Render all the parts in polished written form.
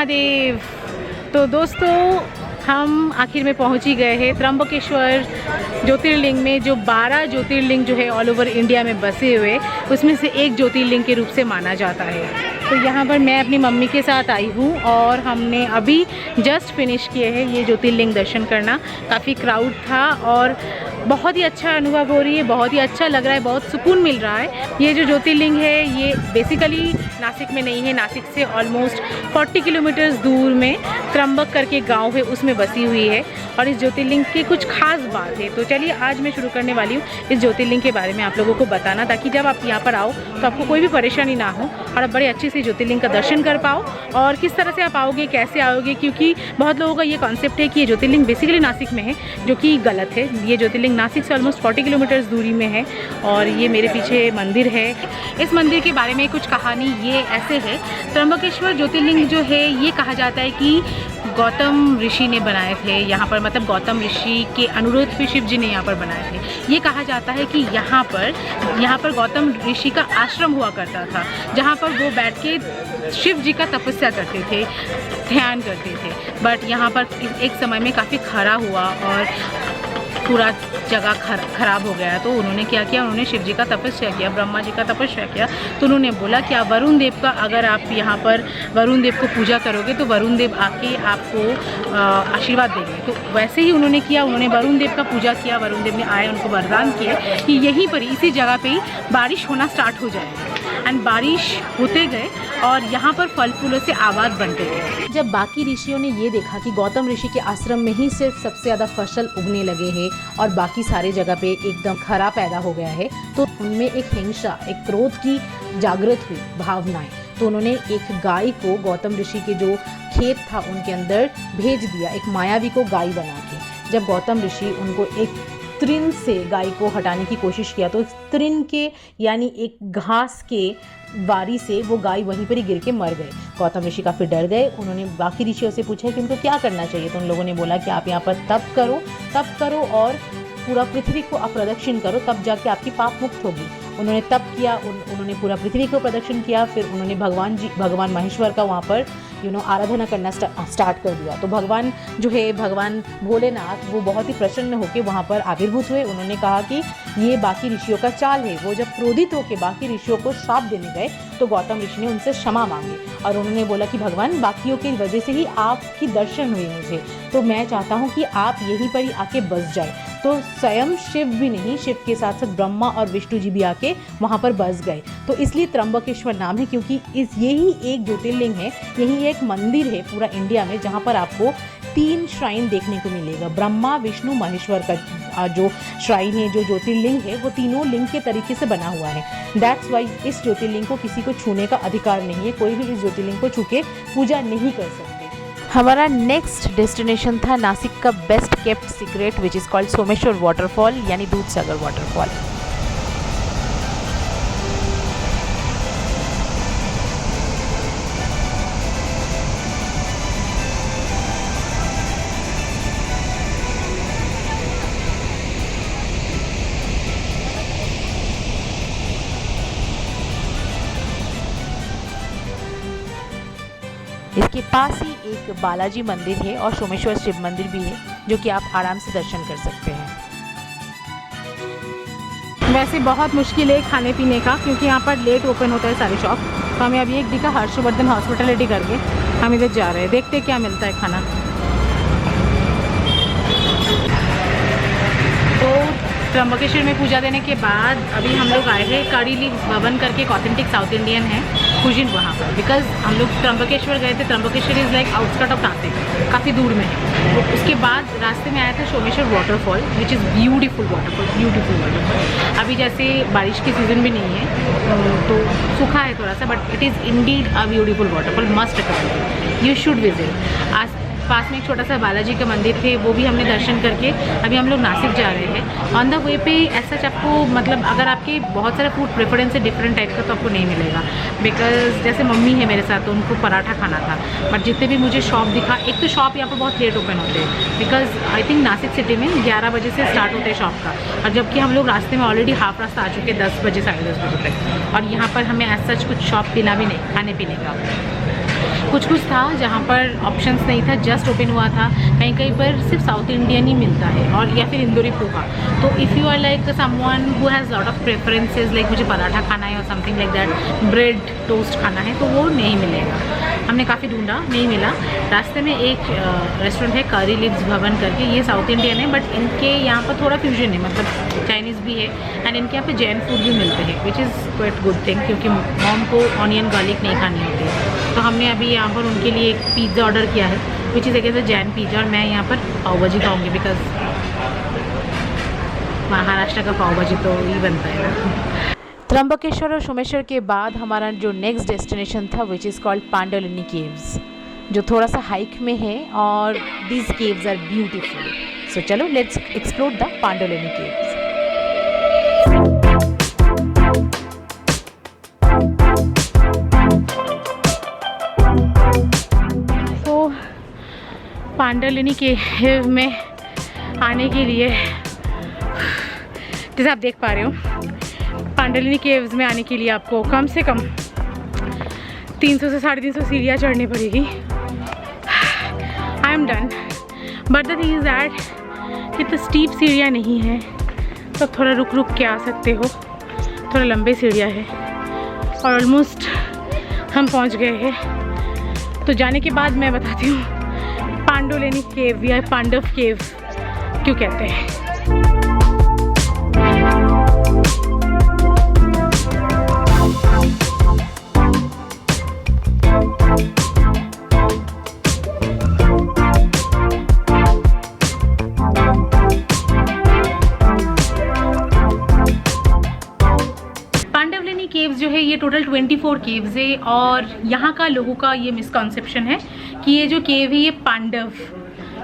महादेव। तो दोस्तों हम आखिर में पहुंच ही गए हैं त्र्यंबकेश्वर ज्योतिर्लिंग में, जो 12 ज्योतिर्लिंग जो है ऑल ओवर इंडिया में बसे हुए, उसमें से एक ज्योतिर्लिंग के रूप से माना जाता है। तो यहाँ पर मैं अपनी मम्मी के साथ आई हूँ और हमने अभी जस्ट फिनिश किए हैं ये ज्योतिर्लिंग दर्शन करना। काफ़ी क्राउड था और बहुत ही अच्छा अनुभव हो रही है, बहुत ही अच्छा लग रहा है, बहुत सुकून मिल रहा है। ये जो ज्योतिर्लिंग है ये बेसिकली नासिक में नहीं है, नासिक से ऑलमोस्ट 40 किलोमीटर्स दूर में त्र्यंबक करके गांव है, उसमें बसी हुई है। और इस ज्योतिर्लिंग की कुछ खास बात है, तो चलिए आज मैं शुरू करने वाली हूँ इस ज्योतिर्लिंग के बारे में आप लोगों को बताना, ताकि जब आप यहाँ पर आओ तो आपको कोई भी परेशानी ना हो और आप बड़े अच्छे से ज्योतिर्लिंग का दर्शन कर पाओ। और किस तरह से आप आओगे, कैसे आओगे, क्योंकि बहुत लोगों का ये कॉन्सेप्ट है कि ये ज्योतिर्लिंग बेसिकली नासिक में है, जो कि गलत है। ये ज्योतिर्लिंग नासिक से ऑलमोस्ट 40 किलोमीटर्स दूरी में है। और ये मेरे पीछे मंदिर है। इस मंदिर के बारे में कुछ कहानी ये ऐसे है, त्र्यंबकेश्वर ज्योतिर्लिंग जो है ये कहा जाता है कि गौतम ऋषि ने बनाए थे यहाँ पर, मतलब गौतम ऋषि के अनुरोध पे शिव जी ने यहाँ पर बनाए थे। ये कहा जाता है कि यहाँ पर गौतम ऋषि का आश्रम हुआ करता था, जहाँ पर वो बैठ के शिव जी का तपस्या करते थे, ध्यान करते थे। बट यहाँ पर एक समय में काफ़ी खरा हुआ और पूरा जगह खराब हो गया। तो उन्होंने क्या किया, उन्होंने शिव जी का तपस्या किया, ब्रह्मा जी का तपस्या किया। तो उन्होंने बोला कि आप वरुण देव का, अगर आप यहाँ पर वरुण देव को पूजा करोगे तो वरुण देव आके आपको आशीर्वाद देंगे। तो वैसे ही उन्होंने किया, उन्होंने वरुण देव का पूजा किया। वरुण देव ने आए, उनको वरदान किए कि यहीं पर इसी जगह पे ही बारिश होना स्टार्ट हो जाएगी। एंड बारिश होते गए और यहाँ पर फल फूलों से आबाद बनते गए। जब बाकी ऋषियों ने ये देखा कि गौतम ऋषि के आश्रम में ही सिर्फ सबसे ज़्यादा फसल उगने लगे हैं और बाकी सारे जगह पे एकदम खरा पैदा हो गया है, तो उनमें एक हिंसा, एक क्रोध की जागृत हुई भावनाएं। तो उन्होंने एक गाय को गौतम ऋषि के जो खेत था उनके अंदर भेज दिया, एक मायावी को गाय बना के। जब गौतम ऋषि उनको एक तृण से गाय को हटाने की कोशिश किया, तो तृण के यानी एक घास के वारी से वो गाय वहीं पर ही गिर के मर गए। गौतम ऋषि काफ़ी डर गए। उन्होंने बाकी ऋषियों से पूछा कि उनको क्या करना चाहिए, तो उन लोगों ने बोला कि आप यहाँ पर तप करो और पूरा पृथ्वी को अप्रदक्षिण करो, तब जाके आपकी पाप मुक्त होगी। उन्होंने तप किया, उन्होंने पूरा पृथ्वी को प्रदक्षिण किया। फिर उन्होंने भगवान महेश्वर का वहाँ पर आराधना करना स्टार्ट कर दिया। तो भगवान जो है, भगवान भोलेनाथ, वो बहुत ही प्रसन्न होकर वहाँ पर आविर्भूत हुए। उन्होंने कहा कि ये बाकी ऋषियों का चाल है। वो जब क्रोधित होकर बाकी ऋषियों को श्राप देने गए तो गौतम ऋषि ने उनसे क्षमा मांगी और उन्होंने बोला कि भगवान, बाकियों की वजह से ही आपकी दर्शन हुए मुझे, तो मैं चाहता हूँ कि आप यहीं पर ही आके बस जाए। तो स्वयं शिव भी नहीं, शिव के साथ साथ ब्रह्मा और विष्णु जी भी आके वहाँ पर बस गए। तो इसलिए त्र्यंबकेश्वर नाम है, क्योंकि यही एक ज्योतिर्लिंग है, यही एक मंदिर है पूरा इंडिया में, जहाँ पर आपको 3 श्राइन देखने को मिलेगा। ब्रह्मा, विष्णु, महेश्वर का जो श्राइन है, जो ज्योतिर्लिंग है, वो तीनों लिंग के तरीके से बना हुआ है। दैट्स वाई इस ज्योतिर्लिंग को किसी को छूने का अधिकार नहीं है, कोई भी इस ज्योतिर्लिंग को छू के पूजा नहीं कर सकते। हमारा नेक्स्ट डेस्टिनेशन था नासिक का best kept secret, which is called Someshwar waterfall, यानी दूधसागर वाटरफॉल। इसके पास ही एक बालाजी मंदिर है और सोमेश्वर शिव मंदिर भी है, जो कि आप आराम से दर्शन कर सकते हैं। वैसे बहुत मुश्किल है खाने पीने का, क्योंकि यहाँ पर लेट ओपन होता है सारी शॉप। तो हमें अभी एक दिखा हर्षवर्धन हॉस्पिटलिटी करके, हम इधर जा रहे हैं, देखते क्या मिलता है खाना। तो त्र्यंबकेश्वर में पूजा देने के बाद अभी हम लोग आए हैं कड़ी लीव्स भवन करके, एक ऑथेंटिक साउथ इंडियन है कुजिन वहाँ पर। बिकॉज हम लोग त्र्यंबकेश्वर गए थे, Trimbakeshwar is like outskirt of Nashik, काफ़ी दूर में है। तो उसके बाद रास्ते में आया था Someshwar waterfall, which is beautiful waterfall. अभी जैसे बारिश की सीज़न भी नहीं है तो सूखा है थोड़ा सा, but it is indeed a beautiful waterfall, must recommend, you should visit. आज पास में एक छोटा सा बालाजी का मंदिर थे, वो भी हमने दर्शन करके अभी हम लोग नासिक जा रहे हैं। ऑन द वे पे ऐसा आपको, मतलब अगर आपके बहुत सारे फूड प्रेफरेंस है डिफरेंट टाइप का, तो आपको नहीं मिलेगा। बिकॉज जैसे मम्मी है मेरे साथ, तो उनको पराठा खाना था। बट जितने भी मुझे शॉप दिखा, एक तो शॉप यहाँ पर बहुत लेट ओपन होते हैं, because I think Nashik city में 11 बजे से स्टार्ट होते हैं शॉप का, और जबकि हम लोग रास्ते में ऑलरेडी हाफ रास्ता आ चुके 10 बजे 10:30 बजे तक, और यहाँ पर हमें ऐसा कुछ शॉप पीना भी नहीं, खाने पीने का। कुछ कुछ था जहाँ पर ऑप्शंस नहीं था, जस्ट ओपन हुआ था। कहीं कहीं पर सिर्फ साउथ इंडियन ही मिलता है, और या फिर इंदौरी पोहा। तो if you are like someone who has lot of preferences, like मुझे पराठा खाना है और something like that, bread toast खाना है, तो वो नहीं मिलेगा। हमने काफ़ी ढूंढा, नहीं मिला। रास्ते में एक रेस्टोरेंट है करी लिव्स भवन करके, ये साउथ इंडियन है बट इनके यहाँ पर थोड़ा फ्यूजन है, मतलब चाइनीज़ भी है एंड इनके यहाँ पे जैन फूड भी मिलते हैं, which is quite good thing, क्योंकि मॉम को ऑनियन गार्लिक नहीं खानी होती है। तो हमने अभी यहाँ पर उनके लिए एक पिज़्ज़ा ऑर्डर किया है, which is again Jain pizza, और मैं यहाँ पर पाव भाजी खाऊँगी, बिकॉज महाराष्ट्र का पाव भाजी तो ही बनता है ना। त्र्यंबकेश्वर और सोमेश्वर के बाद हमारा जो नेक्स्ट डेस्टिनेशन था विच इज़ कॉल्ड पांडवलिनी केव्स, जो थोड़ा सा हाइक में है, और दीज केव्स आर ब्यूटीफुल। सो चलो लेट्स एक्सप्लोर द पांडवलिनी केव्स। तो पांडवलिनी केव में आने के लिए, जैसे आप देख पा रहे हो, पांडवलिनी केव्स में आने के लिए आपको कम से कम 300 से 350 सीढ़ियाँ चढ़नी पड़ेगी। I am done, but the thing is that इतनी स्टीप सीढ़ियाँ नहीं हैं, तो थोड़ा रुक रुक के आ सकते हो। थोड़ा लंबे सीढ़ियाँ है और ऑलमोस्ट हम पहुँच गए हैं। तो जाने के बाद मैं बताती हूँ पांडवलिनी केव या पांडव केव क्यों कहते हैं। केव्स जो है ये टोटल 24 केव्स है, और यहाँ का लोगों का ये मिसकॉन्सेप्शन है कि ये जो केव है ये पांडव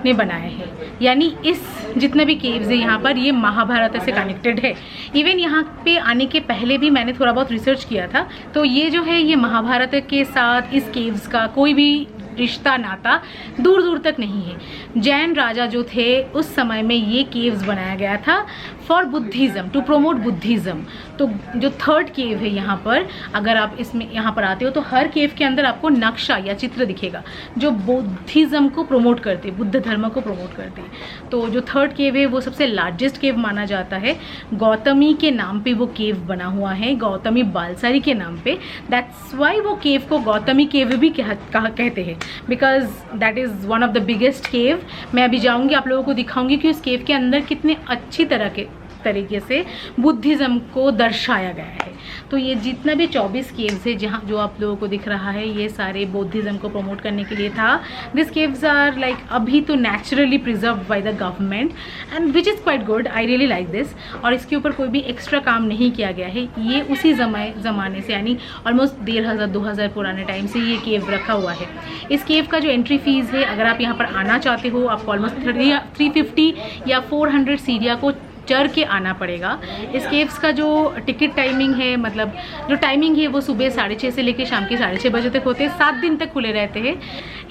ने बनाया है, यानी इस जितने भी केव्स है यहाँ पर ये महाभारत से कनेक्टेड है। इवन यहाँ पे आने के पहले भी मैंने थोड़ा बहुत रिसर्च किया था, तो ये जो है ये महाभारत के साथ इस केव्स का कोई भी रिश्ता नाता दूर दूर तक नहीं है। जैन राजा जो थे उस समय में ये केव्स बनाया गया था for Buddhism, to promote Buddhism. तो जो थर्ड केव है यहाँ पर, अगर आप इसमें यहाँ पर आते हो तो हर केव के अंदर आपको नक्शा या चित्र दिखेगा जो बुद्धिज़्म को प्रमोट करते, बुद्ध धर्म को प्रमोट करते। तो जो थर्ड केव है वो सबसे लार्जेस्ट केव माना जाता है। गौतमी के नाम पे वो केव बना हुआ है, गौतमी बालसारी के नाम पे। दैट्स वाई वो केव को गौतमी केव भी कहते हैं, because that is one of the biggest cave. मैं अभी जाऊँगी, आप लोगों को दिखाऊंगी कि उस केव के अंदर कितने अच्छी तरीके से बुद्धिज़्म को दर्शाया गया है। तो ये जितना भी 24 केव्स है जहाँ जो आप लोगों को दिख रहा है, ये सारे बुद्धिज़्म को प्रमोट करने के लिए था। दिस केव्स आर लाइक अभी तो naturally preserve by the government and which is quite good, I really like this. और इसके ऊपर कोई भी एक्स्ट्रा काम नहीं किया गया है। ये उसी ज़माने से, यानी ऑलमोस्ट 1500-2000 पुराने टाइम से ये केव रखा हुआ है। इस केव का जो एंट्री फीस है, अगर आप यहाँ पर आना चाहते हो, आपको ऑलमोस्ट 350 या 400 सीढ़ियाँ को चढ़ के आना पड़ेगा। इस केव्स का जो टिकट टाइमिंग है, मतलब जो टाइमिंग है वो सुबह 6:30 से लेकर शाम के 6:30 बजे तक होते हैं। 7 दिन तक खुले रहते हैं।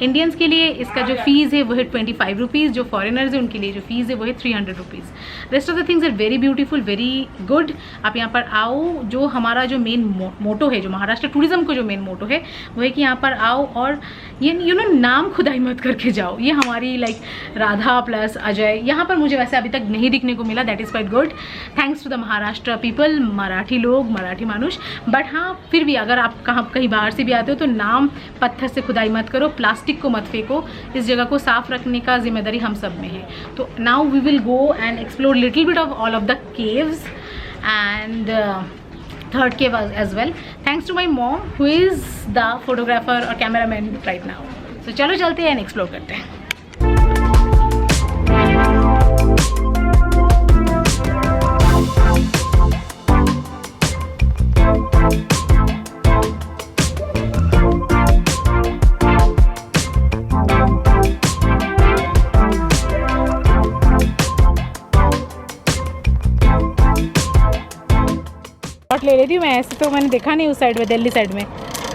इंडियंस के लिए इसका जो फीस है वो है 25 रुपीज़, जो फॉरेनर्स है उनके लिए जो फीस है वो है 300 rupees. Rest of the things are very beautiful, very good. आप यहाँ पर आओ। जो हमारा जो मेन मोटो है, जो महाराष्ट्र टूरिज्म को जो मेन मोटो है वो है कि यहाँ पर आओ और ये नाम खुदाई मत करके जाओ। ये हमारी लाइक राधा प्लस अजय यहाँ पर मुझे वैसे अभी तक नहीं दिखने को मिला। That is quite good, thanks to the Maharashtra people, Marathi लोग, मराठी मानुष। बट हाँ, फिर भी अगर आप कहीं बाहर से भी आते हो तो नाम पत्थर से खुदाई मत करो, प्लास्टिक को मत फेंको। इस जगह को साफ रखने का जिम्मेदारी हम सब में है। तो now we will go and explore little bit of all of the caves and third cave as well, thanks to my mom who is the photographer or cameraman right now. So चलो चलते हैं and explore करते हैं। ले लेती हूँ मैं, ऐसे तो मैंने देखा नहीं उस साइड में, दिल्ली साइड में।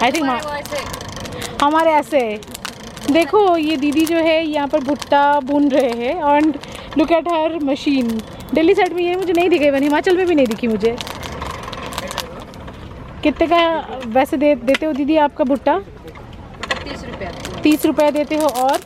आई थिंक हमारे ऐसे देखो, ये दीदी जो है यहाँ पर भुट्टा भून रहे हैं और look at her machine. Delhi side में ये मुझे नहीं दिखे, इवन हिमाचल में भी नहीं दिखी मुझे। कितने का वैसे देते हो दीदी आपका भुट्टा? 30 रुपया। 30 रुपये देते हो और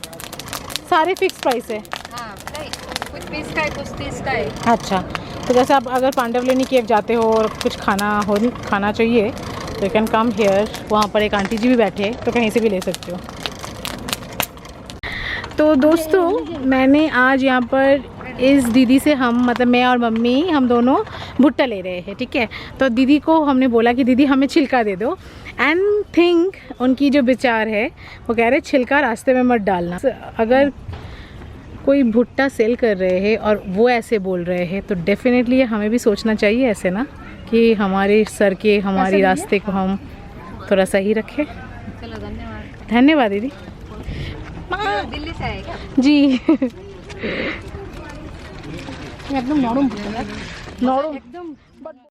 सारे फिक्स प्राइस है? हाँ, नहीं कुछ 20 का है, कुछ 30 का है। अच्छा, तो जैसे आप अगर पांडवलेनी केव जाते हो और कुछ खाना चाहिए तो यू कैन कम हेयर। वहाँ पर एक आंटी जी भी बैठे हैं, तो कहीं से भी ले सकते हो। तो दोस्तों मैंने आज यहाँ पर इस दीदी से हम मतलब मैं और मम्मी हम दोनों भुट्टा ले रहे हैं, ठीक है। तो दीदी को हमने बोला कि दीदी हमें छिलका दे दो, एंड थिंक उनकी जो विचार है वो कह रहे छिलका रास्ते में मत डालना। अगर कोई भुट्टा सेल कर रहे हैं और वो ऐसे बोल रहे हैं तो डेफिनेटली हमें भी सोचना चाहिए ऐसे ना, कि हमारे सर के हमारी रास्ते को हम थोड़ा सही रखें। चलो धन्यवाद। धन्यवाद दीदी। दिल्ली से आए क्या? जी एकदम नरम भुट्टा, नरम एकदम